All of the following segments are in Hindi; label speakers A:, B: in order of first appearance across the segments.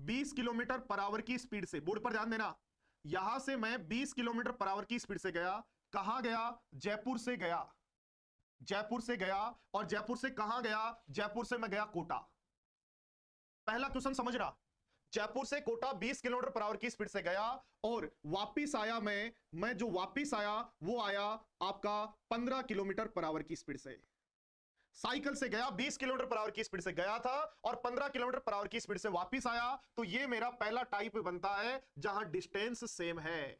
A: 20 किलोमीटर पर आवर की स्पीड से, बोर्ड पर ध्यान देना, यहां से मैं 20 किलोमीटर पर आवर की स्पीड से गया। कहां गया? जयपुर से गया। जयपुर से गया, और जयपुर से कहां गया? जयपुर से मैं गया कोटा। पहला क्वेश्चन समझ रहा? जयपुर से कोटा 20 किलोमीटर पर आवर की स्पीड से गया, और वापिस आया मैं जो वापिस आया वो आया आपका 15 किलोमीटर पर आवर की स्पीड से। साइकिल से गया, 20 किलोमीटर पर आवर की स्पीड से गया था, और 15 किलोमीटर पर आवर की स्पीड से वापिस आया। तो ये मेरा पहला टाइप बनता है जहां डिस्टेंस सेम है।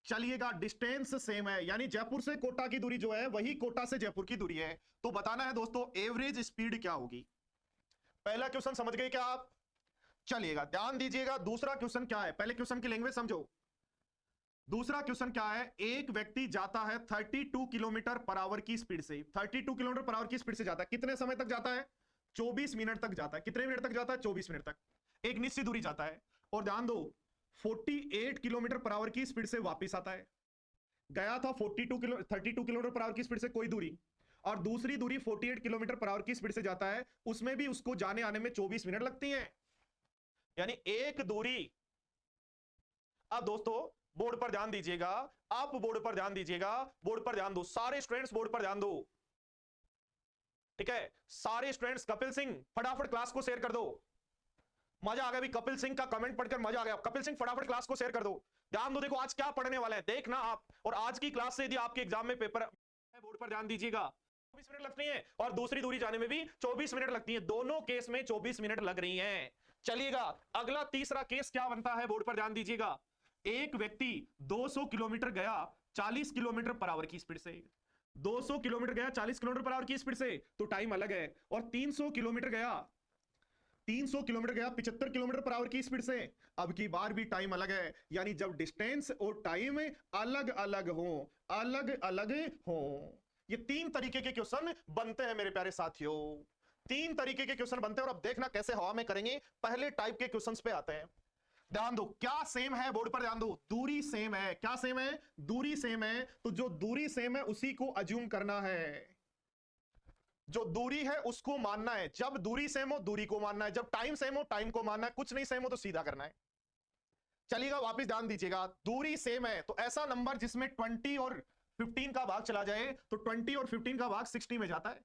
A: चलिएगा, डिस्टेंस सेम है, यानी जयपुर से कोटा की दूरी जो है वही कोटा से जयपुर की दूरी है। तो बताना है दोस्तों एवरेज स्पीड क्या होगी। पहला क्वेश्चन समझ गए क्या आप? चलिएगा, ध्यान दीजिएगा। दूसरा क्वेश्चन क्या है, पहले क्वेश्चन की लैंग्वेज समझो। दूसरा क्वेश्चन क्या है? एक व्यक्ति जाता है 32 किलोमीटर पर आवर की स्पीड से। 32 किलोमीटर पर आवर की स्पीड से जाता है, कितने समय तक जाता है? 24 मिनट तक जाता है। कितने मिनट तक जाता है? 24 मिनट तक, एक निश्चित दूरी जाता है। और ध्यान दो, 48 किलोमीटर पर आवर की स्पीड से वापिस आता है। गया था 32 किलोमीटर पर आवर की स्पीड से कोई दूरी, और दूसरी दूरी 48 किलोमीटर पर आवर की स्पीड से जाता है, उसमें भी उसको जाने आने में 24 मिनट लगती हैं, यानी एक दूरी। अब दोस्तों बोर्ड पर ध्यान दीजिएगा, आप बोर्ड पर ध्यान दीजिएगा, बोर्ड पर ध्यान दो, सारे स्टूडेंट्स बोर्ड पर ध्यान दो, ठीक है? सारे स्टूडेंट्स, कपिल सिंह फटाफट क्लास को शेयर कर दो। मजा आ गया भी, कपिल सिंह का कमेंट पढ़कर मजा आ गया। कपिल सिंह फटाफट क्लास को शेयर कर दो, ध्यान दो। देखो आज क्या पढ़ने वाला है देखना आप, और आज की क्लास से यदि आपके एग्जाम में पेपर, बोर्ड पर ध्यान दीजिएगा, 24 मिनट लगती है, और दूसरी दूरी जाने में भी 24 मिनट लगती है, दोनों केस में 24 मिनट लग रही हैं। चलिएगा, अगला तीसरा केस क्या बनता है, बोर्ड पर ध्यान दीजिएगा। एक व्यक्ति 200 किलोमीटर गया 40 किलोमीटर पर आवर की स्पीड से। 200 किलोमीटर गया 40 किलोमीटर पर आवर की स्पीड से, तो टाइम अलग है। और 300 किलोमीटर गया 75 किलोमीटर पर आवर की स्पीड से, अब की बार भी टाइम अलग है। यानी जब डिस्टेंस और टाइम अलग अलग हो, ये तीन तरीके के क्वेश्चन बनते हैं मेरे प्यारे साथियों, तीन तरीके के क्वेश्चन बनते हैं। और अब देखना कैसे हवा में करेंगे। पहले टाइप के क्वेश्चंस पे आते हैं। ध्यान दो, क्या सेम है, बोर्ड पर ध्यान दो, दूरी सेम है। क्या सेम है? दूरी सेम है। तो जो दूरी सेम है उसी को अज्यूम करना है, जो दूरी है उसको मानना है। जब दूरी सेम हो दूरी को मानना है, जब टाइम सेम हो टाइम को मानना है, कुछ नहीं सेम हो तो सीधा करना है। चलिएगा, वापस ध्यान दीजिएगा, दूरी सेम है तो ऐसा नंबर जिसमें 20 और 15 का भाग चला जाए, तो 20 और 15 का भाग 60 में जाता है।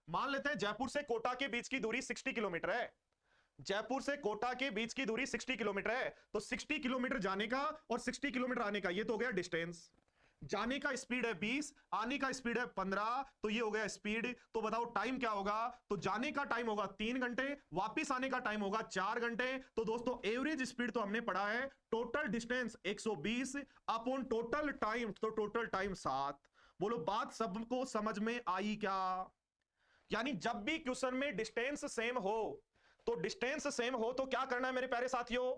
A: मान लेते हैं जयपुर से कोटा के बीच की दूरी 60 किलोमीटर है। जयपुर से कोटा के बीच की दूरी 60 किलोमीटर है, तो 60 किलोमीटर जाने का और 60 किलोमीटर आने का, ये तो हो गया डिस्टेंस। जाने का स्पीड है 20, आने का स्पीड है 15, तो ये हो गया स्पीड। तो बताओ टाइम क्या होगा? तो जाने का टाइम होगा 3 घंटे, वापिस आने का टाइम होगा 4 घंटे। तो दोस्तों एवरेज स्पीड तो हमने पढ़ा है, total distance 120 upon total time, तो टोटल टाइम 7। बोलो बात सबको समझ में आई क्या? यानी जब भी क्वेश्चन में डिस्टेंस सेम हो, तो डिस्टेंस सेम हो तो क्या करना है मेरे प्यारे साथियों?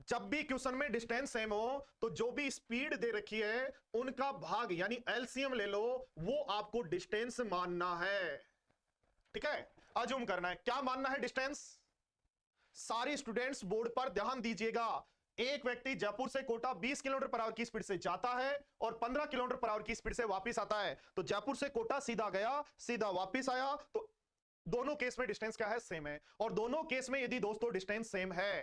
A: जब भी क्वेश्चन में डिस्टेंस सेम हो तो जो भी स्पीड दे रखी है उनका भाग यानी एलसीएम ले लो, वो आपको डिस्टेंस मानना है, ठीक है? अज्यूम करना है, क्या मानना है? डिस्टेंस। सारे स्टूडेंट्स बोर्ड पर ध्यान दीजिएगा। एक व्यक्ति जयपुर से कोटा 20 किलोमीटर पर आवर की स्पीड से जाता है और 15 किलोमीटर पर आवर की स्पीड से वापस आता है। तो जयपुर से कोटा सीधा गया, सीधा वापस आया, तो दोनों केस में डिस्टेंस क्या है? सेम है। और दोनों केस में यदि दोस्तों डिस्टेंस सेम है,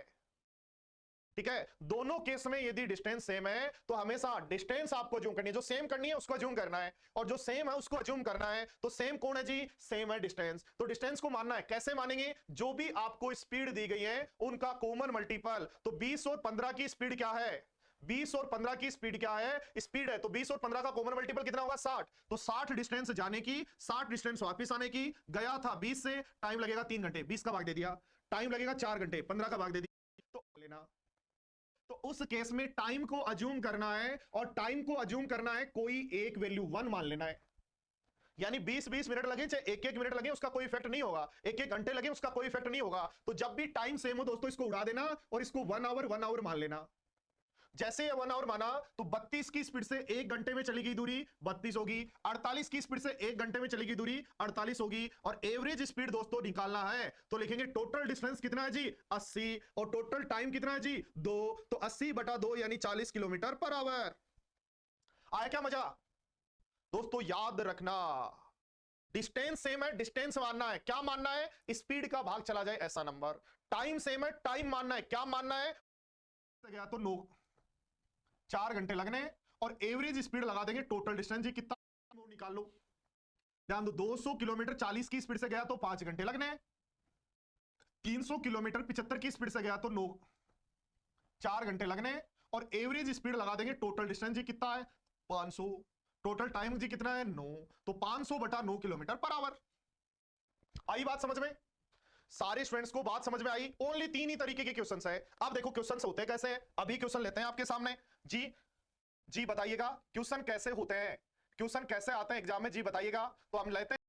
A: ठीक है, दोनों केस में यदि डिस्टेंस सेम है तो हमेशा डिस्टेंस आपको अज्यूम करनी है, जो सेम करनी है उसको अज्यूम करना है, और जो सेम है उसको अज्यूम करना है। तो सेम कौन है जी? सेम है डिस्टेंस। तो डिस्टेंस को मानना है, कैसे मानेंगे? जो भी आपको स्पीड दी गई है उनका कॉमन मल्टीपल। तो 20 और 15 की स्पीड क्या है? 20 और 15 की स्पीड क्या है? स्पीड है। तो 20 और 15 का कॉमन मल्टीपल कितना होगा? 60। तो 60 डिस्टेंस जाने की, 60 डिस्टेंस वापस आने की। गया था 20 से, टाइम लगेगा 3 घंटे, 20 का भाग दे दिया। टाइम लगेगा 4 घंटे, 15 का भाग दे दिया, तो लेना। तो उस केस में टाइम को अज्यूम करना है, और टाइम को अज्यूम करना है कोई एक वैल्यू 1 मान लेना है। यानी 20-20 मिनट लगे चाहे 1-1 मिनट लगे उसका कोई इफेक्ट नहीं होगा, 1-1 घंटे लगे उसका कोई इफेक्ट नहीं होगा। तो जब भी टाइम सेम हो दोस्तों इसको उड़ा देना और इसको 1 आवर मान लेना। जैसे ये 1 आवर माना तो 32 की स्पीड से 1 घंटे में चली गई दूरी 32 होगी, 48 की स्पीड से 1 घंटे में चली गई दूरी 48 होगी, और एवरेज स्पीड दोस्तों निकालना है तो लिखेंगे टोटल डिस्टेंस कितना है जी? 80, और टोटल टाइम कितना है जी? 2। तो 80/2 यानी 40 किलोमीटर पर आवर। आया क्या मजा? दोस्तों याद रखना, डिस्टेंस सेम है, डिस्टेंस मानना है, क्या मानना है? स्पीड का भाग चला जाए ऐसा नंबर। टाइम सेम है, टाइम मानना है, क्या मानना है, गया तो 9 4 घंटे लगने हैं, और एवरेज स्पीड लगा देंगे टोटल डिस्टेंस जी कितना वो निकाल लो। ध्यान दो, 200 किलोमीटर 40 की स्पीड से गया तो 5 घंटे लगने हैं, 300 किलोमीटर 75 की स्पीड से गया तो 9 4 घंटे लगने हैं, और एवरेज स्पीड लगा देंगे टोटल डिस्टेंस जी कितना है 500, टोटल टाइम जी कितना है 9, तो 500 बटा 9 किलोमीटर पर आवर। आई बात समझ में? सारे स्टूडेंट्स को बात समझ में आई? ओनली 3 ही तरीके के क्वेश्चंस है। अब देखो क्वेश्चंस होते कैसे हैं, अभी क्वेश्चन लेते हैं आपके सामने। जी जी बताइएगा क्वेश्चन कैसे होते हैं, क्वेश्चन कैसे आते हैं एग्जाम में, जी बताइएगा। तो हम लेते हैं